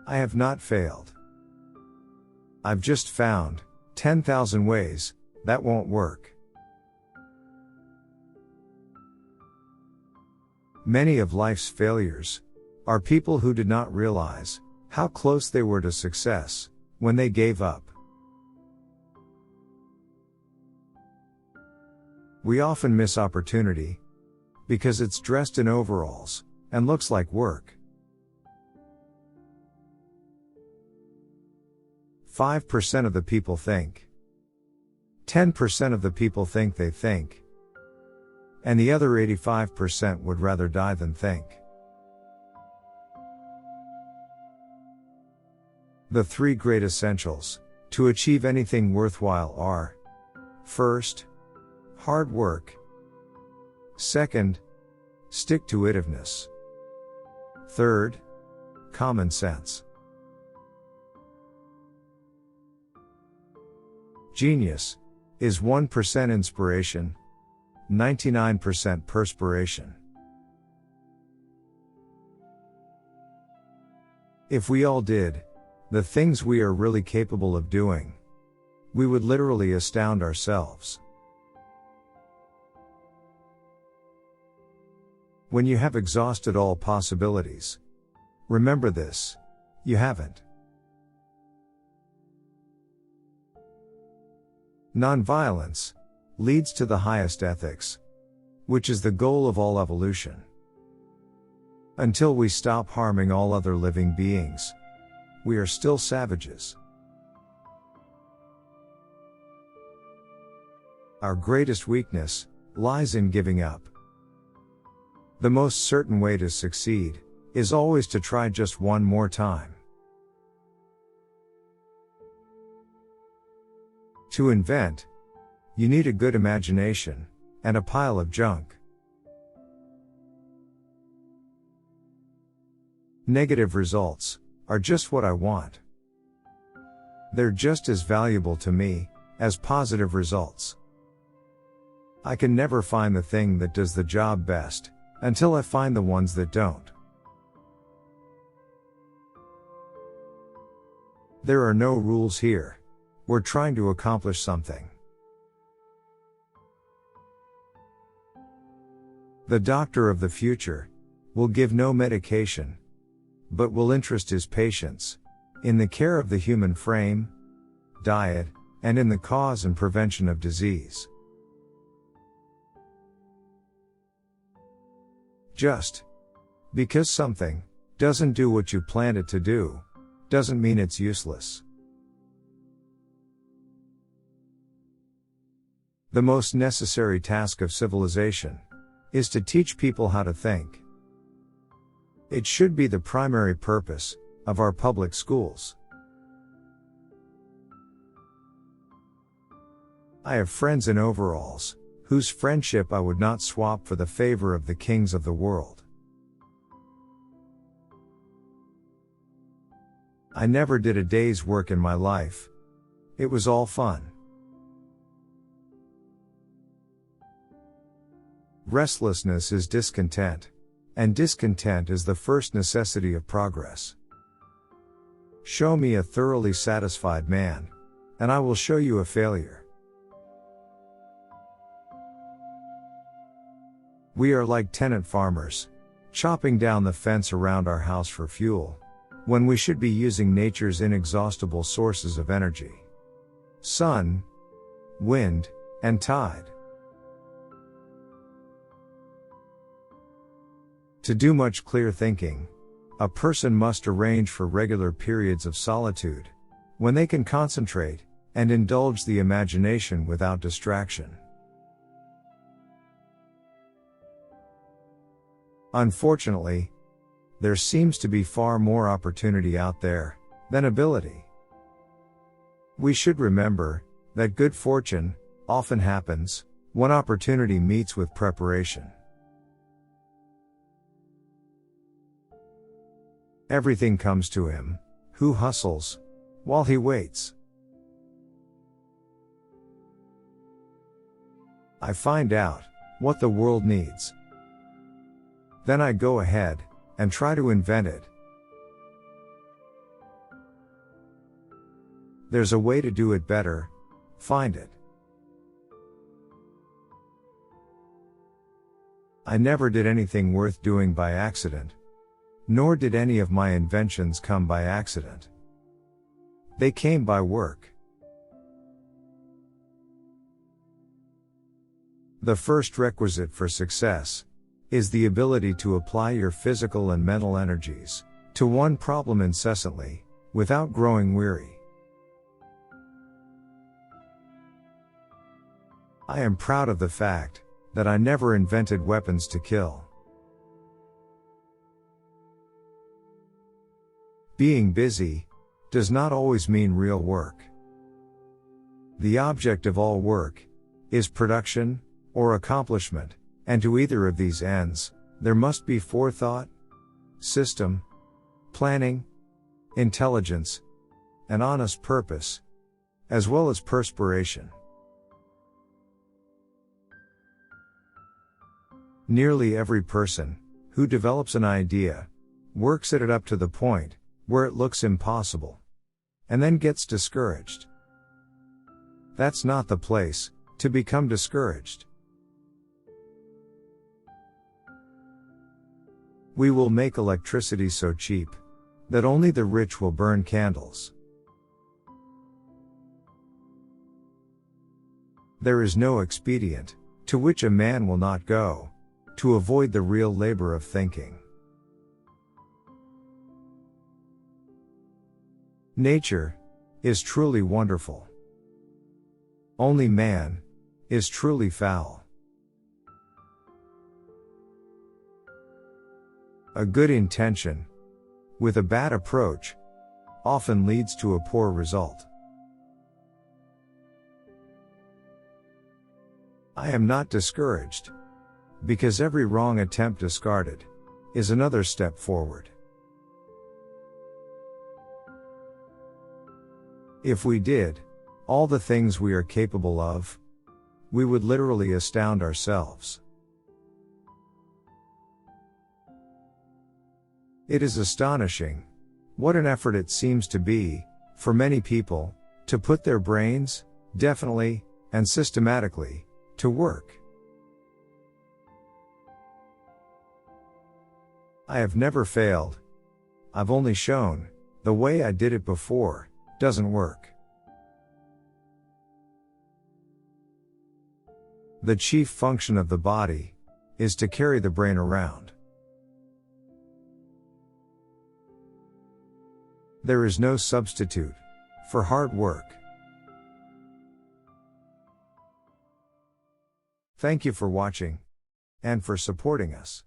I have not failed. I've just found 10,000 ways that won't work. Many of life's failures are people who did not realize how close they were to success when they gave up. We often miss opportunity because it's dressed in overalls and looks like work. 5% of the people think. 10% of the people think they think. And the other 85% would rather die than think. The 3 great essentials to achieve anything worthwhile are: first, hard work. Second, stick-to-itiveness. Third, common sense. Genius is 1% inspiration, 99% perspiration. If we all did the things we are really capable of doing, we would literally astound ourselves. When you have exhausted all possibilities, remember this: you haven't. Nonviolence leads to the highest ethics, which is the goal of all evolution. Until we stop harming all other living beings, we are still savages. Our greatest weakness lies in giving up. The most certain way to succeed is always to try just one more time. To invent, you need a good imagination and a pile of junk. Negative results are just what I want. They're just as valuable to me as positive results. I can never find the thing that does the job best until I find the ones that don't. There are no rules here. We're trying to accomplish something. The doctor of the future will give no medication, but will interest his patients in the care of the human frame, diet, and in the cause and prevention of disease. Just because something doesn't do what you planned it to do, doesn't mean it's useless. The most necessary task of civilization is to teach people how to think. It should be the primary purpose of our public schools. I have friends in overalls whose friendship I would not swap for the favor of the kings of the world. I never did a day's work in my life. It was all fun. Restlessness is discontent, and discontent is the first necessity of progress. Show me a thoroughly satisfied man, and I will show you a failure. We are like tenant farmers, chopping down the fence around our house for fuel, when we should be using nature's inexhaustible sources of energy: sun, wind, and tide. To do much clear thinking, a person must arrange for regular periods of solitude, when they can concentrate and indulge the imagination without distraction. Unfortunately, there seems to be far more opportunity out there than ability. We should remember that good fortune often happens when opportunity meets with preparation. Everything comes to him who hustles while he waits. I find out what the world needs. Then I go ahead and try to invent it. There's a way to do it better. Find it. I never did anything worth doing by accident. Nor did any of my inventions come by accident. They came by work. The first requisite for success is the ability to apply your physical and mental energies to one problem incessantly, without growing weary. I am proud of the fact that I never invented weapons to kill. Being busy does not always mean real work. The object of all work is production or accomplishment, and to either of these ends, there must be forethought, system, planning, intelligence, and honest purpose, as well as perspiration. Nearly every person who develops an idea works at it up to the point where it looks impossible, and then gets discouraged. That's not the place to become discouraged. We will make electricity so cheap that only the rich will burn candles. There is no expedient to which a man will not go to avoid the real labor of thinking. Nature is truly wonderful. Only man is truly foul. A good intention with a bad approach often leads to a poor result. I am not discouraged, because every wrong attempt discarded is another step forward. If we did all the things we are capable of, we would literally astound ourselves. It is astonishing what an effort it seems to be for many people to put their brains, definitely and systematically, to work. I have never failed. I've only shown the way I did it before doesn't work. The chief function of the body is to carry the brain around. There is no substitute for hard work. Thank you for watching and for supporting us.